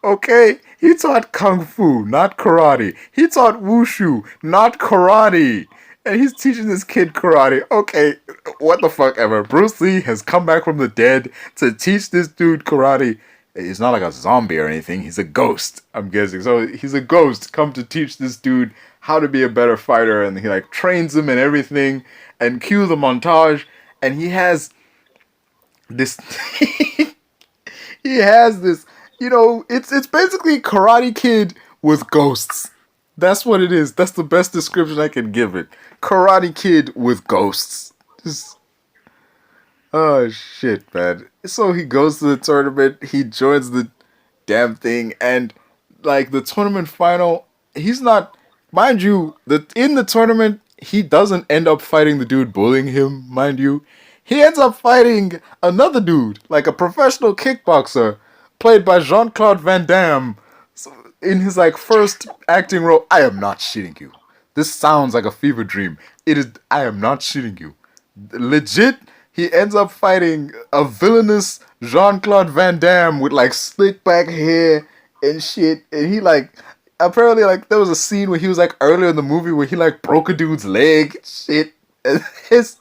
Okay? He taught kung fu, not karate. He taught wushu, not karate. And he's teaching this kid karate. Okay, what the fuck ever. Bruce Lee has come back from the dead to teach this dude karate. He's not like a zombie or anything. He's a ghost, I'm guessing. So he's a ghost come to teach this dude how to be a better fighter. And he like trains him and everything. And cue the montage. And he has this... he has this... it's basically Karate Kid with ghosts. That's what it is. That's the best description I can give it. Karate Kid with ghosts. Just, oh shit, man. So he goes to the tournament, he joins the damn thing, and like the tournament final, he's not, mind you, in the tournament, he doesn't end up fighting the dude bullying him, mind you. He ends up fighting another dude, like a professional kickboxer, played by Jean-Claude Van Damme. So, in his like first acting role, I am not shitting you. This sounds like a fever dream. It is. I am not shitting you. Legit, he ends up fighting a villainous Jean-Claude Van Damme with like slick back hair and shit. And he like, apparently like there was a scene where he was like earlier in the movie where he like broke a dude's leg and shit. And there's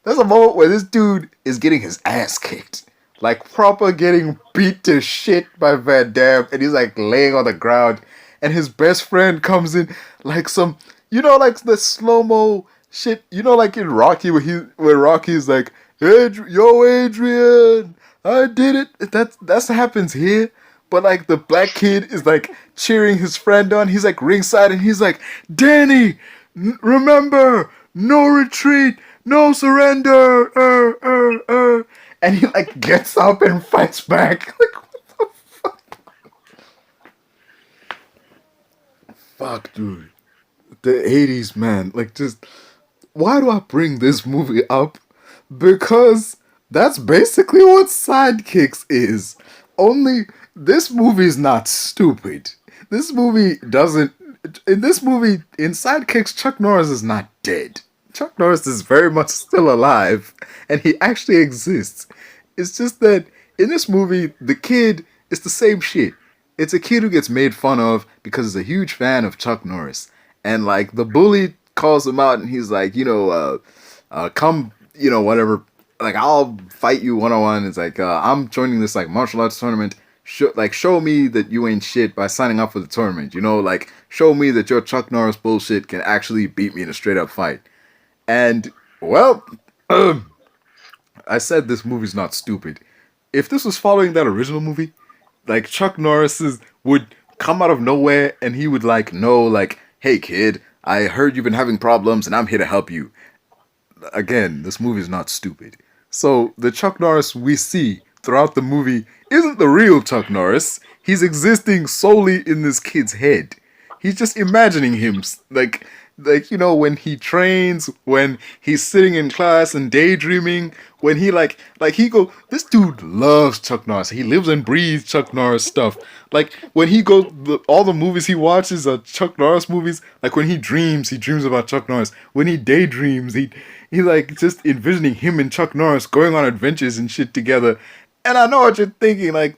a moment where this dude is getting his ass kicked. Like proper getting beat to shit by Van Damme, and he's like laying on the ground, and his best friend comes in like some, like the slow-mo shit, like in Rocky where Rocky's like, yo Adrian, I did it. That's happens here, but like the black kid is like cheering his friend on. He's like ringside, and he's like, Danny, remember, no retreat, no surrender, and he like gets up and fights back. Like, what the fuck? Fuck, dude. The 80s, man. Like, just why do I bring this movie up? Because that's basically what Sidekicks is. Only this movie's not stupid. This movie doesn't. In this movie, in Sidekicks, Chuck Norris is not dead. Chuck Norris is very much still alive, and he actually exists. It's just that in this movie, the kid is the same shit. It's a kid who gets made fun of because he's a huge fan of Chuck Norris. And, like, the bully calls him out, and he's like, come, whatever. Like, I'll fight you one-on-one. It's like, I'm joining this, like, martial arts tournament. Show me that you ain't shit by signing up for the tournament. Like, show me that your Chuck Norris bullshit can actually beat me in a straight-up fight. And, well, I said this movie's not stupid. If this was following that original movie, like, Chuck Norris would come out of nowhere, and he would, like, know, like, hey, kid, I heard you've been having problems, and I'm here to help you. Again, this movie's not stupid. So, the Chuck Norris we see throughout the movie isn't the real Chuck Norris. He's existing solely in this kid's head. He's just imagining him, like, when he trains, when he's sitting in class and daydreaming, when he, this dude loves Chuck Norris. He lives and breathes Chuck Norris stuff. Like, when he all the movies he watches are Chuck Norris movies. Like, when he dreams about Chuck Norris. When he daydreams, he like, just envisioning him and Chuck Norris going on adventures and shit together. And I know what you're thinking, like,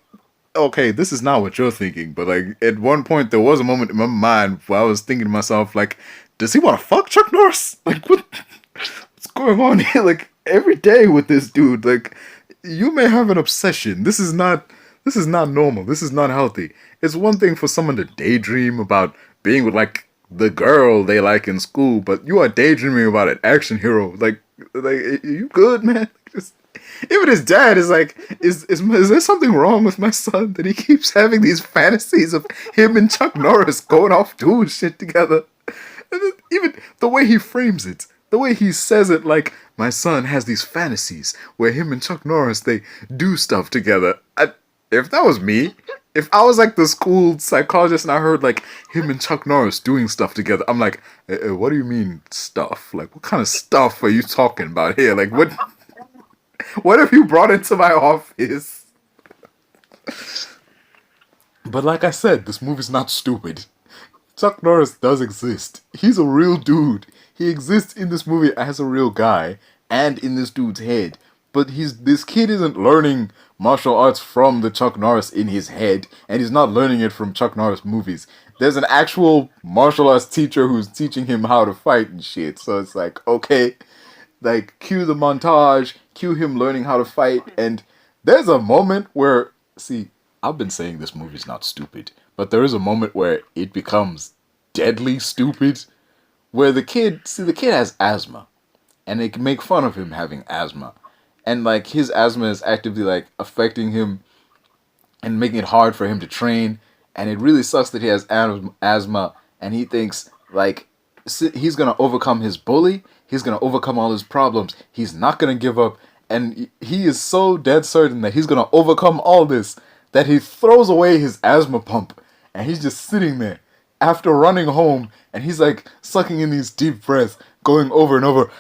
okay, this is not what you're thinking, but, like, at one point there was a moment in my mind where I was thinking to myself, like, does he want to fuck Chuck Norris? Like, what's going on here? Like, every day with this dude, like, you may have an obsession. This is not normal. This is not healthy. It's one thing for someone to daydream about being with, like, the girl they like in school, but you are daydreaming about an action hero. Like, you good, man? Even his dad is like, is there something wrong with my son that he keeps having these fantasies of him and Chuck Norris going off doing shit together? And then even the way he frames it, the way he says it, like, my son has these fantasies where him and Chuck Norris, they do stuff together. If that was me, if I was like the school psychologist and I heard like him and Chuck Norris doing stuff together, I'm like, what do you mean stuff? Like, what kind of stuff are you talking about here? Like, what have you brought into my office? But like I said, this movie's not stupid. Chuck Norris does exist. He's a real dude. He exists in this movie as a real guy and in this dude's head. But this kid isn't learning martial arts from the Chuck Norris in his head, and he's not learning it from Chuck Norris movies. There's an actual martial arts teacher who's teaching him how to fight and shit. So it's like, okay, like, cue the montage, cue him learning how to fight, and there's a moment where, see, I've been saying this movie's not stupid, but there is a moment where it becomes deadly stupid, where the kid has asthma, and they can make fun of him having asthma, and, like, his asthma is actively, like, affecting him and making it hard for him to train, and it really sucks that he has asthma, and he thinks, like, he's gonna overcome his bully, he's gonna overcome all his problems, he's not gonna give up, and he is so dead certain that he's gonna overcome all this, that he throws away his asthma pump, and he's just sitting there, after running home, and he's, like, sucking in these deep breaths, going over and over,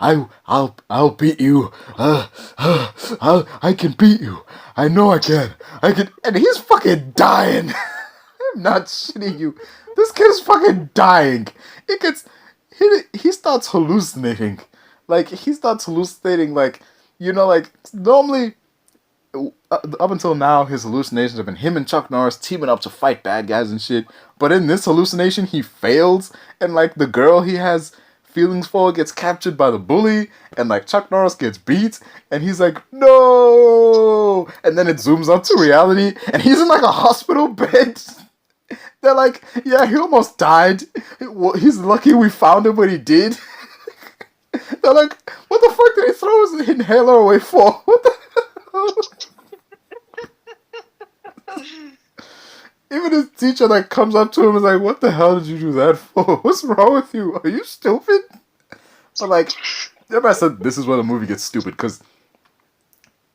I'll beat you, I can beat you, I know I can, and he's fucking dying. I'm not shitting you. This kid's fucking dying. He starts hallucinating. Like, normally, up until now, his hallucinations have been him and Chuck Norris teaming up to fight bad guys and shit. But in this hallucination, he fails, and, like, the girl he has feelings for gets captured by the bully, and, like, Chuck Norris gets beat, and he's like, no! And then it zooms up to reality, and he's in, like, a hospital bed. They're like, yeah, he almost died. He's lucky we found him when he did. They're like, what the fuck did he throw his inhaler away for? What the hell? Even his teacher, like, comes up to him and is like, what the hell did you do that for? What's wrong with you? Are you stupid? But, like, everybody said this is where the movie gets stupid, because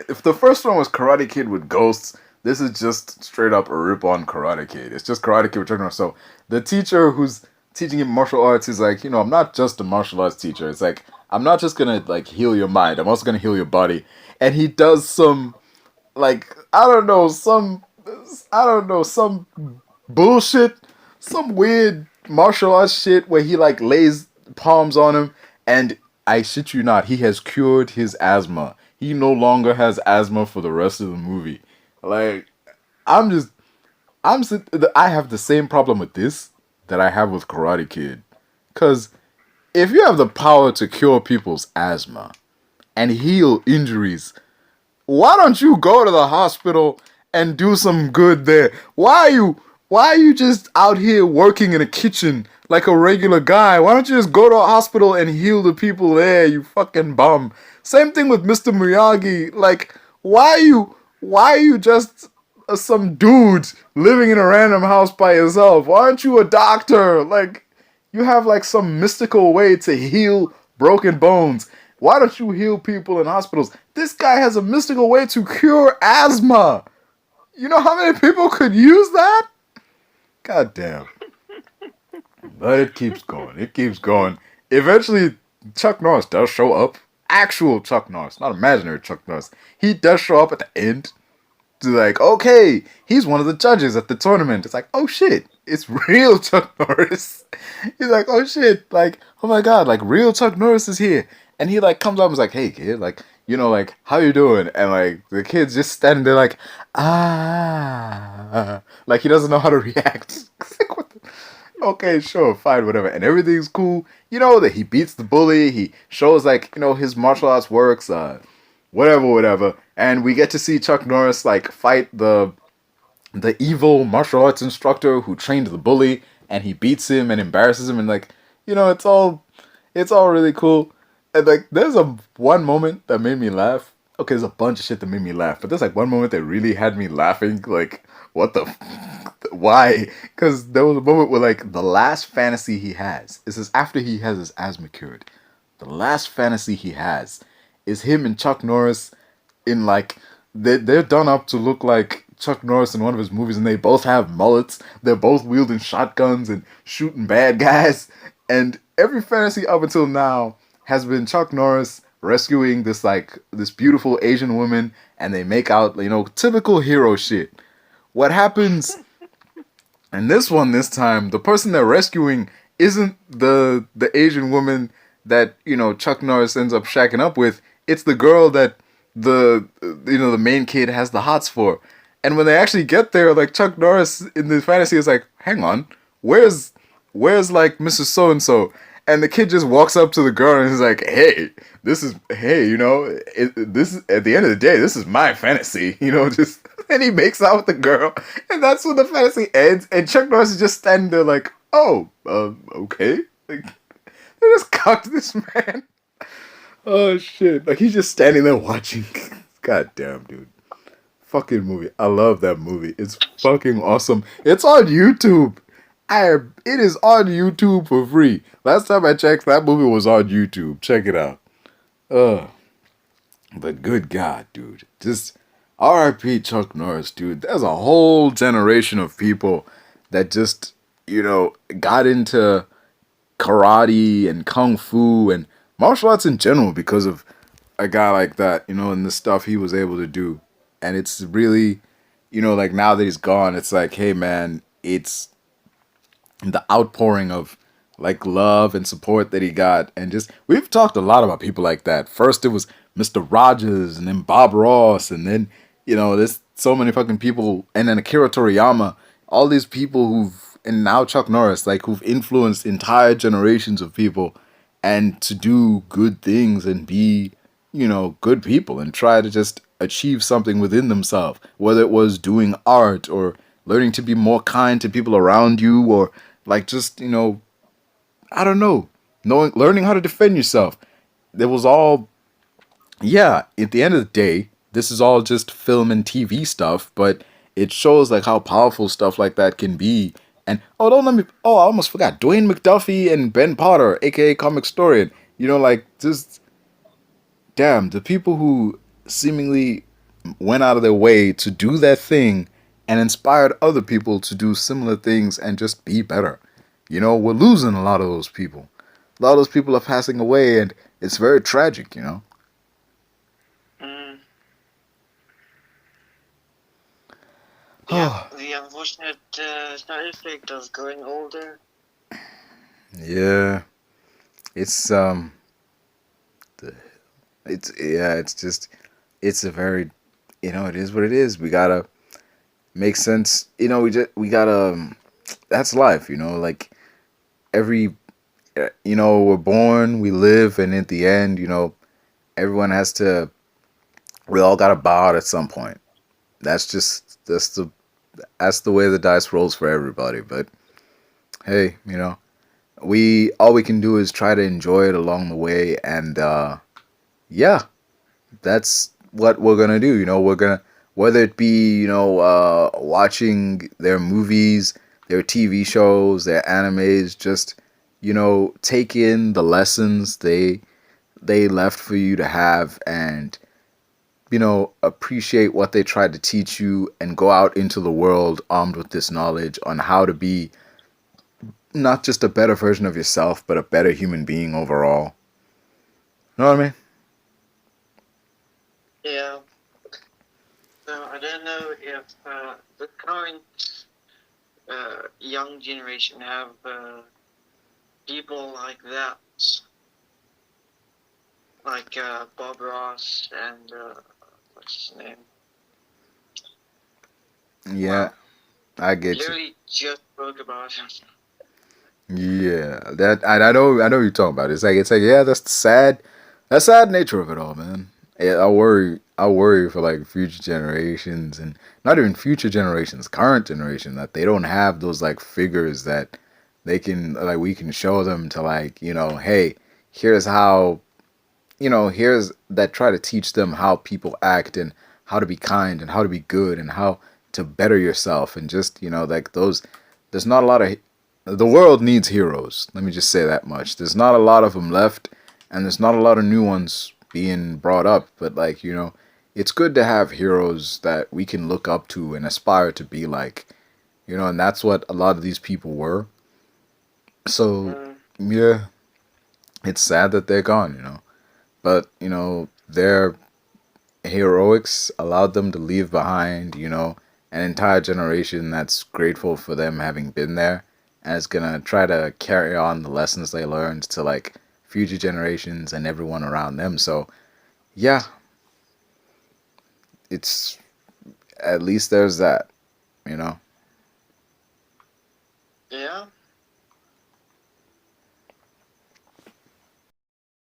if the first one was Karate Kid with ghosts, this is just straight up a rip on Karate Kid. It's just Karate Kid with Chuck Norris. So the teacher who's teaching him martial arts is like, I'm not just a martial arts teacher. It's like, I'm not just gonna like heal your mind. I'm also gonna heal your body. And he does some like some bullshit, some weird martial arts shit where he like lays palms on him, and I shit you not, he has cured his asthma. He no longer has asthma for the rest of the movie. Like, I have the same problem with this that I have with Karate Kid. Cause if you have the power to cure people's asthma and heal injuries, why don't you go to the hospital and do some good there? Why are you just out here working in a kitchen like a regular guy? Why don't you just go to a hospital and heal the people there, you fucking bum? Same thing with Mr. Miyagi. Like, why are you just some dude living in a random house by yourself? Why aren't you a doctor? Like, you have like some mystical way to heal broken bones. Why don't you heal people in hospitals? This guy has a mystical way to cure asthma. You know how many people could use that? God damn. But it keeps going. It keeps going. Eventually, Chuck Norris does show up. Actual Chuck Norris, not imaginary Chuck Norris. He does show up at the end. To like, okay, he's one of the judges at the tournament. It's like, oh shit, it's real Chuck Norris. He's like, oh shit, like, oh my god, like, real Chuck Norris is here. And he like comes up and is like, hey kid, like, like, how you doing? And like, the kid's just standing there like, like he doesn't know how to react. Like, what the? Okay, sure, fine, whatever. And everything's cool. That he beats the bully. He shows like, his martial arts works, whatever. And we get to see Chuck Norris like fight the evil martial arts instructor who trained the bully, and he beats him and embarrasses him, and like, it's all really cool. And like, there's one moment that made me laugh. Okay, there's a bunch of shit that made me laugh, but there's like one moment that really had me laughing. Like, what the why? Because there was a moment where like the last fantasy he has, this is after he has his asthma cured. The last fantasy he has is him and Chuck Norris in like, they're done up to look like Chuck Norris in one of his movies, and they both have mullets. They're both wielding shotguns and shooting bad guys. And every fantasy up until now has been Chuck Norris rescuing this beautiful Asian woman, and they make out, typical hero shit. What happens in this time, the person they're rescuing isn't the Asian woman that, Chuck Norris ends up shacking up with. It's the girl that the main kid has the hots for. And when they actually get there, like, Chuck Norris in the fantasy is like, hang on, where's like Mrs. So-and-so? And the kid just walks up to the girl and is like, hey, this is at the end of the day, this is my fantasy, and he makes out with the girl. And that's when the fantasy ends. And Chuck Norris is just standing there like, oh, okay. Like, they just cocked this man. Oh, shit. Like, he's just standing there watching. God damn, dude. Fucking movie. I love that movie. It's fucking awesome. It's on YouTube. It is on YouTube for free. Last time I checked, that movie was on YouTube. Check it out. But good God, dude. Just R.I.P. Chuck Norris, dude. There's a whole generation of people that just, got into karate and kung fu and martial arts in general because of a guy like that, and the stuff he was able to do. And it's really, like, now that he's gone, it's like, hey, man, it's the outpouring of like love and support that he got. And just, we've talked a lot about people like that. First it was Mr. Rogers, and then Bob Ross, and then there's so many fucking people, and then Akira Toriyama, all these people and now Chuck Norris, like, who've influenced entire generations of people, and to do good things and be good people and try to just achieve something within themselves, whether it was doing art or learning to be more kind to people around you, or like just, I don't know, learning how to defend yourself. It was all, yeah, at the end of the day, this is all just film and TV stuff, but it shows like how powerful stuff like that can be. And, I almost forgot, Dwayne McDuffie and Ben Potter, aka Comicstorian, like, just, damn, the people who seemingly went out of their way to do that thing and inspired other people to do similar things and just be better. We're losing a lot of those people. A lot of those people are passing away, and it's very tragic. Mm. Yeah, the unfortunate side effect of growing older. Yeah, it's it's just it's a very it is what it is. We gotta make sense. We gotta. That's life. Like every we're born, we live, and at the end, everyone has to. We all gotta bow out at some point. That's the way the dice rolls for everybody. But hey, we all we can do is try to enjoy it along the way, and yeah, that's what we're gonna do. We're gonna whether it be watching their movies, their TV shows, their animes, just take in the lessons they left for you to have, and appreciate what they tried to teach you, and go out into the world armed with this knowledge on how to be not just a better version of yourself, but a better human being overall. You know what I mean? Yeah. So I don't know if the current young generation have people like that, like Bob Ross and what's his name? Yeah, I get you. Literally just spoke about him. Yeah, that I know what you're talking about. It's like yeah, that's the sad nature of it all, man. Yeah, I worry for like future generations, and not even future generations, current generation, that they don't have those like figures that they can like we can show them to like hey, here's how here's that try to teach them how people act, and how to be kind, and how to be good, and how to better yourself, and just like those. There's not a lot of the world needs heroes. Let me just say that much. There's not a lot of them left, and there's not a lot of new ones being brought up. But like it's good to have heroes that we can look up to and aspire to be like. And that's what a lot of these people were. So Mm. yeah, it's sad that they're gone. But their heroics allowed them to leave behind an entire generation that's grateful for them having been there, and is gonna try to carry on the lessons they learned to like future generations and everyone around them. So yeah, it's at least there's that. Yeah.